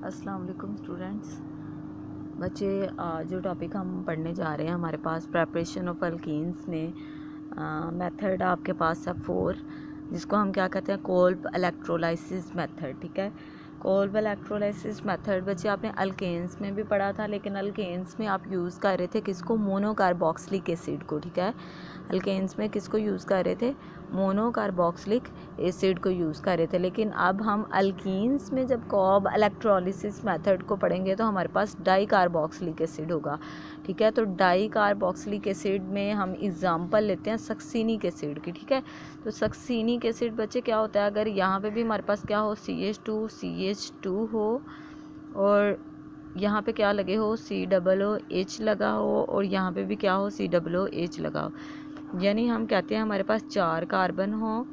अस्सलाम वालेकुम स्टूडेंट्स। बच्चे, जो टॉपिक हम पढ़ने जा रहे हैं हमारे पास प्रेपरेशन ऑफ अल्कीन्स में मेथड आपके पास है 4, जिसको हम क्या कहते हैं, कोल्ब इलेक्ट्रोलाइसिस मेथड। ठीक है, कोल्ब इलेक्ट्रोलाइसिस मेथड बच्चे आपने अल्केन्स में भी पढ़ा था, लेकिन अल्केन्स में आप यूज़ कर रहे थे किसको, मोनोकार्बोक्सिलिक एसिड को। ठीक है, अल्केन्स में किसको यूज़ कर रहे थे, मोनोकार्बोक्सिलिक एसिड को यूज़ कर रहे थे। लेकिन अब हम अल्कीन्स में जब कोल्ब इलेक्ट्रोलिसिस मेथड को पढ़ेंगे तो हमारे पास डाई कार्बोक्सिलिक एसिड होगा। ठीक है, तो डाई कार्बोक्सिलिक एसिड में हम एग्जांपल लेते हैं सक्सीनिक एसिड की। ठीक है, तो सक्सीनिक एसिड बच्चे क्या होता है, अगर यहाँ पे भी हमारे पास क्या हो, CH2 हो और यहाँ पे क्या लगे हो, COOH लगा हो, और यहाँ पे भी क्या हो, COOH लगा हो, यानी हम कहते हैं हमारे पास 4 कार्बन हो।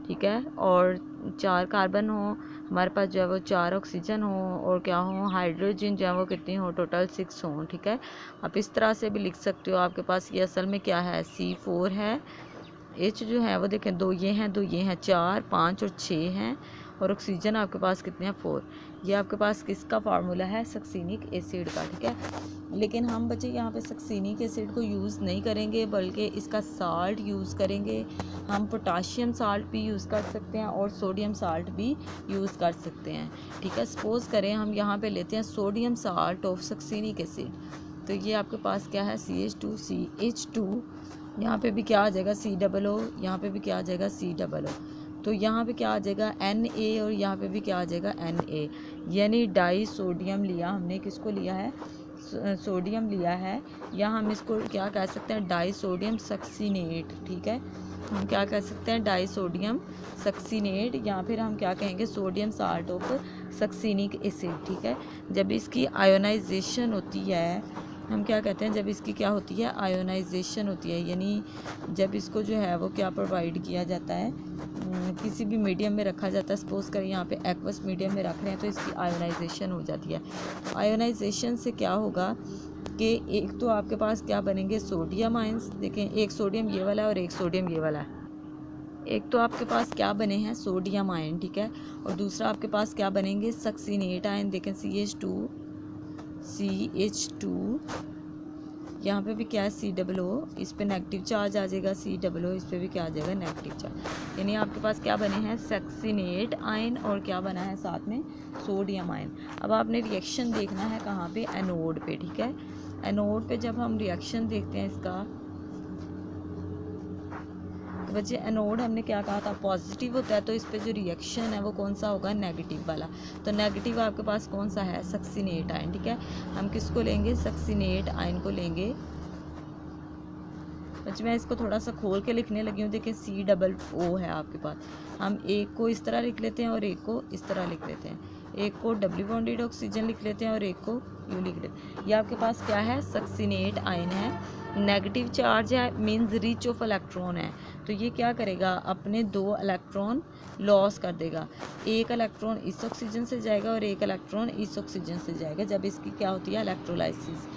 ठीक है, और 4 कार्बन हो, हमारे पास जो है वो 4 ऑक्सीजन हो, और क्या हो, हाइड्रोजन जो है वो कितनी हो, टोटल 6 हो। ठीक है, आप इस तरह से भी लिख सकते हो, आपके पास ये असल में क्या है, C4 है। H जो है वो देखें, 2 ये हैं, 2 ये हैं, 4 5 और 6 हैं, और ऑक्सीजन आपके पास कितने हैं, 4। ये आपके पास किसका फार्मूला है, सक्सीनिक एसिड का। ठीक है, लेकिन हम बच्चे यहाँ पे सक्सीनिक एसिड को यूज़ नहीं करेंगे, बल्कि इसका साल्ट यूज़ करेंगे। हम पोटाशियम साल्ट भी यूज़ कर सकते हैं और सोडियम साल्ट भी यूज़ कर सकते हैं। ठीक है, सपोज़ करें हम यहाँ पे लेते हैं sodium salt of succinic acid, तो ये आपके पास क्या है, CH2, यहाँ पे भी क्या आ जाएगा, COO, यहाँ पे भी क्या आ जाएगा, COO, तो यहाँ पे क्या आ जाएगा, Na, और यहाँ पे भी क्या आ जाएगा, Na, यानी डाई सोडियम लिया हमने, किसको लिया है, सोडियम लिया है, या हम इसको क्या कह सकते हैं, डाई सोडियम सक्सीनेट। ठीक है, हम क्या कह सकते हैं, डाई सोडियम सक्सीनेट, या फिर हम क्या कहेंगे, sodium salt of succinic acid. ठीक है, जब इसकी आयोनाइजेशन होती है, हम क्या कहते हैं, जब इसकी क्या होती है, आयोनाइजेशन होती है, यानी जब इसको जो है वो क्या प्रोवाइड किया जाता है, किसी भी मीडियम में रखा जाता है, सपोज़ करें यहाँ पे एक्वस मीडियम में रख रहे हैं, तो इसकी आयोनाइजेशन हो जाती है। तो आयोनाइजेशन से क्या होगा कि एक तो आपके पास क्या बनेंगे, सोडियम आयंस। देखें, एक सोडियम ये वाला है और एक सोडियम ये वाला है। एक तो आपके पास क्या बने हैं, सोडियम आयन। ठीक है, और दूसरा आपके पास क्या बनेंगे, सक्सीनेट आयन। देखें, CH2, यहाँ पे भी क्या है, COO, इस पे नेगेटिव चार्ज आ जाएगा, COO, इस पे भी क्या आ जाएगा, नेगेटिव चार्ज, यानी आपके पास क्या बने हैं, सक्सीनेट आयन, और क्या बना है साथ में, सोडियम आयन। अब आपने रिएक्शन देखना है कहाँ पे, एनोड पे। ठीक है, एनोड पे जब हम रिएक्शन देखते हैं इसका, तो बच्चे एनोड हमने क्या कहा था, पॉजिटिव होता है, तो इस पे जो रिएक्शन है वो कौन सा होगा, नेगेटिव वाला। तो नेगेटिव आपके पास कौन सा है, सक्सीनेट आयन। ठीक है, हम किसको लेंगे, सक्सीनेट आयन को लेंगे। बच्चे मैं इसको थोड़ा सा खोल के लिखने लगी हूँ। देखिए, COO है आपके पास, हम एक को इस तरह लिख लेते हैं और एक को इस तरह लिख लेते हैं, एक को डबल बॉन्डेड ऑक्सीजन लिख लेते हैं और एक को यू लिख लेते हैं। ये आपके पास क्या है, सक्सीनेट आयन है, नेगेटिव चार्ज है, मीन्स रिच ऑफ इलेक्ट्रॉन है, तो ये क्या करेगा, अपने 2 इलेक्ट्रॉन लॉस कर देगा। एक इलेक्ट्रॉन इस ऑक्सीजन से जाएगा और एक इलेक्ट्रॉन इस ऑक्सीजन से जाएगा, जब इसकी क्या होती है, इलेक्ट्रोलाइसिस।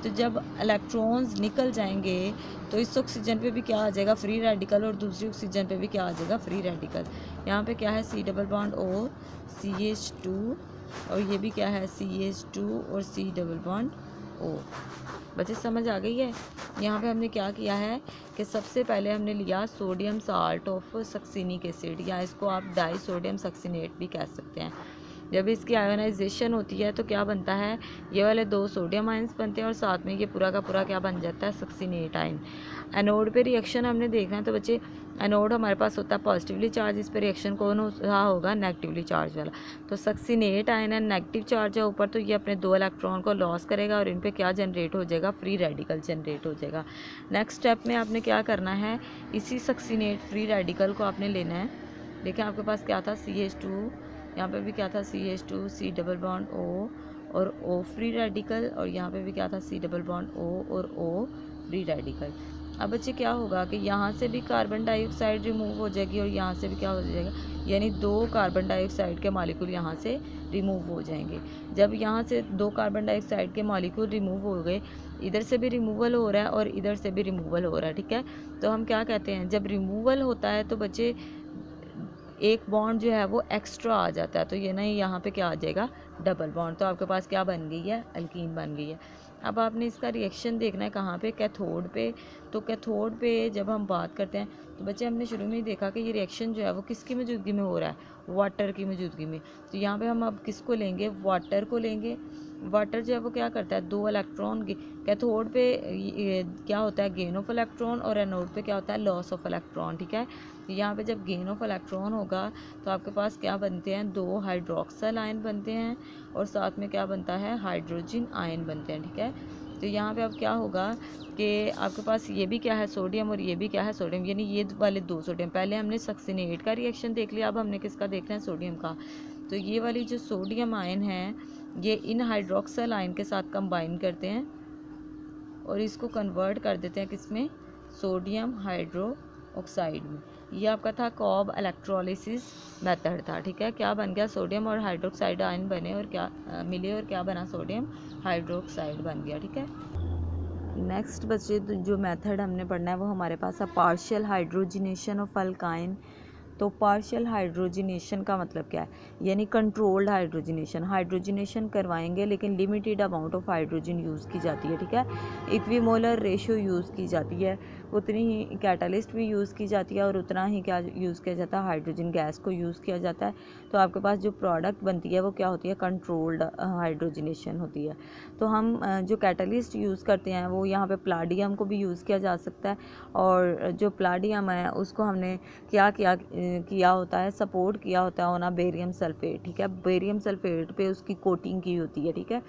तो जब इलेक्ट्रॉन्स निकल जाएंगे तो इस ऑक्सीजन पे भी क्या आ जाएगा, फ्री रेडिकल, और दूसरी ऑक्सीजन पे भी क्या आ जाएगा, फ्री रेडिकल। यहाँ पे क्या है, C+O, CH2, और ये भी क्या है, CH2 और C+O। बच्चे समझ आ गई है। यहाँ पे हमने क्या किया है कि सबसे पहले हमने लिया sodium salt of succinic acid, या इसको आप डाई सोडियम सक्सीनेट भी कह सकते हैं। जब इसकी आयोनाइजेशन होती है तो क्या बनता है, ये वाले 2 सोडियम आयंस बनते हैं, और साथ में ये पूरा का पूरा क्या बन जाता है, सक्सीनेट आयन। एनोड पे रिएक्शन हमने देखना है, तो बच्चे एनोड हमारे पास होता है पॉजिटिवली चार्ज, इस पर रिएक्शन कौन हो रहा होगा, नेगेटिवली चार्ज वाला। तो सक्सीनेट आयन है, नेगेटिव चार्ज है ऊपर, तो ये अपने 2 इलेक्ट्रॉन को लॉस करेगा और इन पर क्या जनरेट हो जाएगा, फ्री रेडिकल जनरेट हो जाएगा। नेक्स्ट स्टेप में आपने क्या करना है, इसी सक्सीनेट फ्री रेडिकल को आपने लेना है। देखें, आपके पास क्या था, CH2, यहाँ पे भी क्या था, CH2, C+O और O फ्री रेडिकल, और यहाँ पे भी क्या था, C+O और O फ्री रेडिकल। अब बच्चे क्या होगा कि यहाँ से भी कार्बन डाइऑक्साइड रिमूव हो जाएगी और यहाँ से भी क्या हो जाएगा, यानी 2 कार्बन डाइऑक्साइड के मॉलिक्यूल यहाँ से रिमूव हो जाएंगे। जब यहाँ से 2 कार्बन डाइऑक्साइड के मॉलिक्यूल रिमूव हो गए, इधर से भी रिमूवल हो रहा है और इधर से भी रिमूवल हो रहा है। ठीक है, तो हम क्या कहते हैं, जब रिमूवल होता है तो बच्चे एक बॉन्ड जो है वो एक्स्ट्रा आ जाता है, तो ये ना यहाँ पे क्या आ जाएगा, डबल बॉन्ड। तो आपके पास क्या बन गई है, अल्कीन बन गई है। अब आपने इसका रिएक्शन देखना है कहाँ पे, कैथोड पे। तो कैथोड पे जब हम बात करते हैं तो बच्चे हमने शुरू में ही देखा कि ये रिएक्शन जो है वो किसकी मौजूदगी में हो रहा है, वाटर की मौजूदगी में। तो यहाँ पे हम अब किसको लेंगे, वाटर को लेंगे। वाटर जो है वो क्या करता है, 2 इलेक्ट्रॉन कैथोड पे क्या होता है, गेन ऑफ इलेक्ट्रॉन, और एनोड पे क्या होता है, लॉस ऑफ इलेक्ट्रॉन। ठीक है, तो यहाँ पे जब गेन ऑफ इलेक्ट्रॉन होगा तो आपके पास क्या बनते हैं, 2 हाइड्रोक्साइल आयन बनते हैं और साथ में क्या बनता है, हाइड्रोजन आयन बनते हैं। ठीक है, तो यहाँ पे अब क्या होगा कि आपके पास ये भी क्या है, सोडियम, और ये भी क्या है, सोडियम, यानी ये वाले 2 सोडियम। पहले हमने सक्सिनेट का रिएक्शन देख लिया, अब हमने किसका देखना है, सोडियम का। तो ये वाली जो सोडियम आयन है ये इन हाइड्रोक्साइल आयन के साथ कंबाइन करते हैं और इसको कन्वर्ट कर देते हैं किसमें, सोडियम हाइड्रो ऑक्साइड में। ये आपका था कॉब इलेक्ट्रोलिसिस मेथड था। ठीक है, क्या बन गया, सोडियम और हाइड्रोक्साइड आयन बने और क्या मिले, और क्या बना, सोडियम हाइड्रोक्साइड बन गया। ठीक है, नेक्स्ट बच्चे जो मेथड हमने पढ़ना है वो हमारे पास है पार्शियल हाइड्रोजिनेशन ऑफ अल्काइन। तो पार्शियल हाइड्रोजिनेशन का मतलब क्या है, यानी कंट्रोल्ड हाइड्रोजिनेशन। हाइड्रोजिनेशन करवाएंगे लेकिन limited amount of hydrogen use की जाती है। ठीक है, इक्विमोलर रेशियो यूज़ की जाती है, उतनी ही कैटालिस्ट भी यूज़ की जाती है और उतना ही क्या यूज़ किया जाता है, हाइड्रोजन गैस को यूज़ किया जाता है। तो आपके पास जो प्रोडक्ट बनती है वो क्या होती है, कंट्रोल्ड हाइड्रोजिनेशन होती है। तो हम जो कैटालिस्ट यूज़ करते हैं वो यहाँ पे प्लाडियम को भी यूज़ किया जा सकता है, और जो प्लाडियम है उसको हमने क्या किया होता है, सपोर्ट किया होता है ना बेरियम सल्फेट। ठीक है, बेरियम सल्फेट पे उसकी कोटिंग की होती है। ठीक है,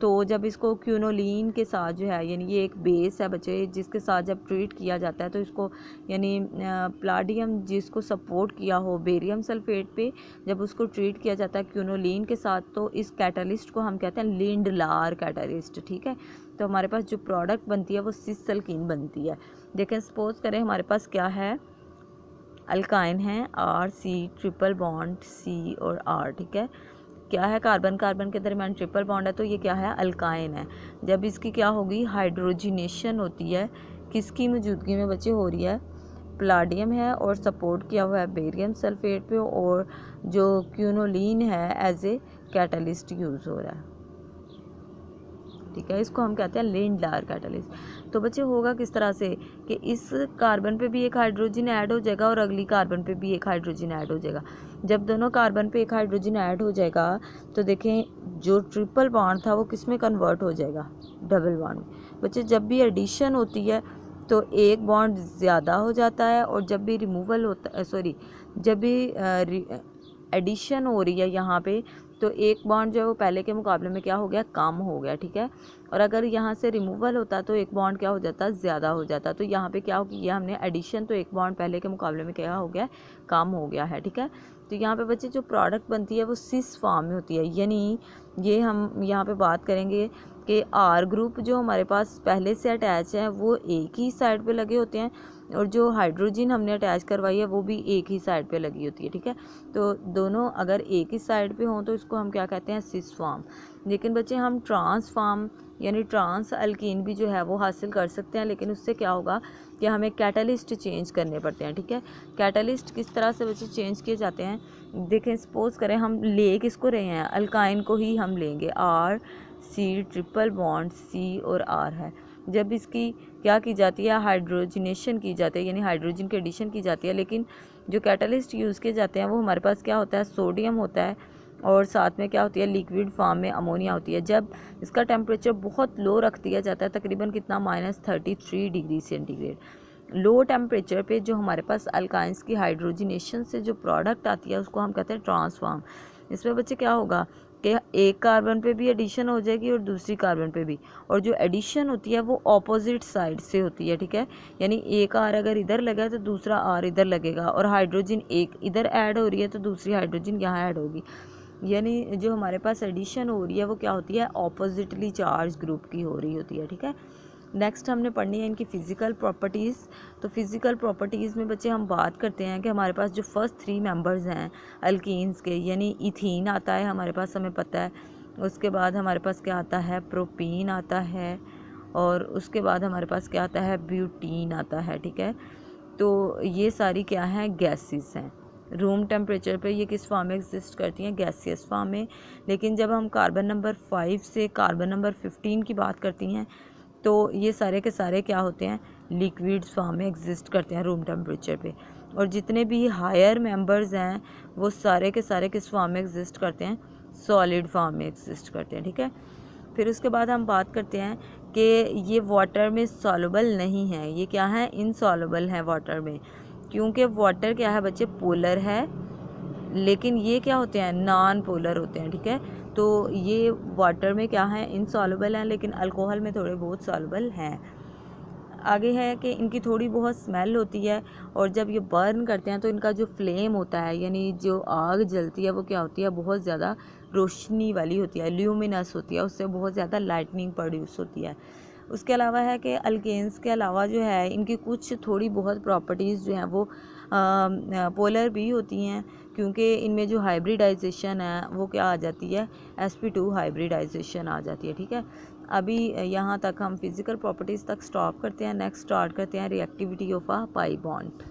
तो जब इसको क्यूनोलिन के साथ जो है, यानी ये एक बेस है बच्चे जिसके साथ जब ट्रीट किया जाता है तो इसको यानी प्लाडियम जिसको सपोर्ट किया हो बेरियम सल्फेट पे, जब उसको ट्रीट किया जाता है क्यूनोलिन के साथ, तो इस कैटालिस्ट को हम कहते हैं लिंडलार कैटालिस्ट। ठीक है, तो हमारे पास जो प्रोडक्ट बनती है वो सिस अल्कीन बनती है। देखें, सपोज करें हमारे पास क्या है, अल्काइन है, RC ट्रिपल बॉन्ड C और R। ठीक है, क्या है, कार्बन कार्बन के दरमियान ट्रिपल बॉन्ड है, तो ये क्या है, अल्काइन है। जब इसकी क्या होगी, हाइड्रोजिनेशन होती है, किसकी मौजूदगी में बच्चे हो रही है, प्लाडियम है और सपोर्ट किया हुआ है बेरियम सल्फेट पे, और जो क्यूनोलिन है एज ए कैटलिस्ट यूज़ हो रहा है। ठीक है, इसको हम कहते हैं लिंडलार कैटलिस्ट। तो बच्चे होगा किस तरह से कि इस कार्बन पे भी एक हाइड्रोजन ऐड हो जाएगा और अगली कार्बन पे भी एक हाइड्रोजन ऐड हो जाएगा। जब दोनों कार्बन पे एक हाइड्रोजन ऐड हो जाएगा तो देखें जो ट्रिपल बॉन्ड था वो किस में कन्वर्ट हो जाएगा, डबल बॉन्ड में। बच्चे जब भी एडिशन होती है तो एक बॉन्ड ज़्यादा हो जाता है, और जब भी रिमूवल होता जब भी एडिशन हो रही है यहाँ पे तो एक बॉन्ड जो है वो पहले के मुकाबले में क्या हो गया, कम हो गया। ठीक है, और अगर यहाँ से रिमूवल होता तो एक बॉन्ड क्या हो जाता, ज़्यादा हो जाता। तो यहाँ पे क्या हो गया, हमने एडिशन, तो एक बॉन्ड पहले के मुकाबले में क्या हो गया, कम हो गया है। ठीक है, तो यहाँ पे बच्चे जो प्रोडक्ट बनती है वो सिस फॉर्म में होती है, यानी ये हम यहाँ पे बात करेंगे कि R ग्रुप जो हमारे पास पहले से अटैच है वो एक ही साइड पे लगे होते हैं, और जो हाइड्रोजन हमने अटैच करवाई है वो भी एक ही साइड पे लगी होती है। ठीक है, तो दोनों अगर एक ही साइड पे हों तो इसको हम क्या कहते हैं, सिस फॉर्म। लेकिन बच्चे हम ट्रांस फॉर्म यानी ट्रांस अल्कीन भी जो है वो हासिल कर सकते हैं, लेकिन उससे क्या होगा कि हमें कैटलिस्ट चेंज करने पड़ते हैं। ठीक है, कैटलिस्ट किस तरह से बच्चे चेंज किए जाते हैं, देखें सपोज करें हम ले किसको रहे हैं, अल्काइन को ही हम लेंगे, RC ट्रिपल बॉन्ड C और R है। जब इसकी क्या की जाती है, हाइड्रोजिनेशन की जाती है, यानी हाइड्रोजन की एडिशन की जाती है, लेकिन जो कैटलिस्ट यूज़ किए जाते हैं वो हमारे पास क्या होता है, सोडियम होता है, और साथ में क्या होती है, लिक्विड फॉर्म में अमोनिया होती है। जब इसका टेम्परेचर बहुत लो रख दिया जाता है, तकरीबन कितना, -33 डिग्री सेंटीग्रेड, लो टेम्परेचर पे जो हमारे पास अल्काइंस की हाइड्रोजिनेशन से जो प्रोडक्ट आती है उसको हम कहते हैं ट्रांसफॉर्म। इसमें बच्चे क्या होगा कि एक कार्बन पे भी एडिशन हो जाएगी और दूसरी कार्बन पे भी, और जो एडिशन होती है वो ऑपोजिट साइड से होती है। ठीक है, यानी एक R अगर इधर लगा है तो दूसरा R इधर लगेगा, और हाइड्रोजन एक इधर ऐड हो रही है तो दूसरी हाइड्रोजन यहाँ ऐड होगी, यानी जो हमारे पास एडिशन हो रही है वो क्या होती है, ऑपोजिटली चार्ज ग्रुप की हो रही होती है। ठीक है, नेक्स्ट हमने पढ़नी है इनकी फ़िज़िकल प्रॉपर्टीज़। तो फिज़िकल प्रॉपर्टीज़ में बच्चे हम बात करते हैं कि हमारे पास जो फर्स्ट 3 मेंबर्स हैं अल्कीन्स के, यानी इथीन आता है हमारे पास, हमें पता है। उसके बाद हमारे पास क्या आता है, प्रोपीन आता है, और उसके बाद हमारे पास क्या आता है, ब्यूटीन आता है। ठीक है, तो ये सारी क्या हैं, गैसेस हैं। रूम टेम्परेचर पे ये किस फॉर्म में एग्जिस्ट करती हैं, गैसियस फॉर्म में। लेकिन जब हम कार्बन नंबर 5 से कार्बन नंबर 15 की बात करती हैं तो ये सारे के सारे क्या होते हैं, लिक्विड्स फॉर्म में एग्जिस्ट करते हैं रूम टेम्परेचर पे। और जितने भी हायर मेंबर्स हैं वो सारे के सारे किस फॉर्म में एग्जिस्ट करते हैं, सॉलिड फॉर्म में एग्जिस्ट करते हैं, ठीक है। फिर उसके बाद हम बात करते हैं कि ये वाटर में सॉल्युबल नहीं है, ये क्या है, इनसॉल्युबल है वाटर में। क्योंकि वाटर क्या है बच्चे, पोलर है, लेकिन ये क्या होते हैं, नॉन पोलर होते हैं, ठीक है। तो ये वाटर में क्या है, इनसॉल्युबल हैं, लेकिन अल्कोहल में थोड़े बहुत सॉल्युबल हैं। आगे है कि इनकी थोड़ी बहुत स्मेल होती है, और जब ये बर्न करते हैं तो इनका जो फ्लेम होता है, यानी जो आग जलती है, वो क्या होती है, बहुत ज़्यादा रोशनी वाली होती है, ल्यूमिनस होती है, उससे बहुत ज़्यादा लाइटनिंग प्रोड्यूस होती है। उसके अलावा है कि अल्केन्स के अलावा जो है इनकी कुछ थोड़ी बहुत प्रॉपर्टीज़ जो हैं वो पोलर भी होती हैं, क्योंकि इनमें जो हाइब्रिडाइजेशन है वो क्या आ जाती है, sp2 हाइब्रिडाइजेशन आ जाती है, ठीक है। अभी यहाँ तक हम फिज़िकल प्रॉपर्टीज़ तक स्टॉप करते हैं। नेक्स्ट स्टार्ट करते हैं reactivity of a pi bond.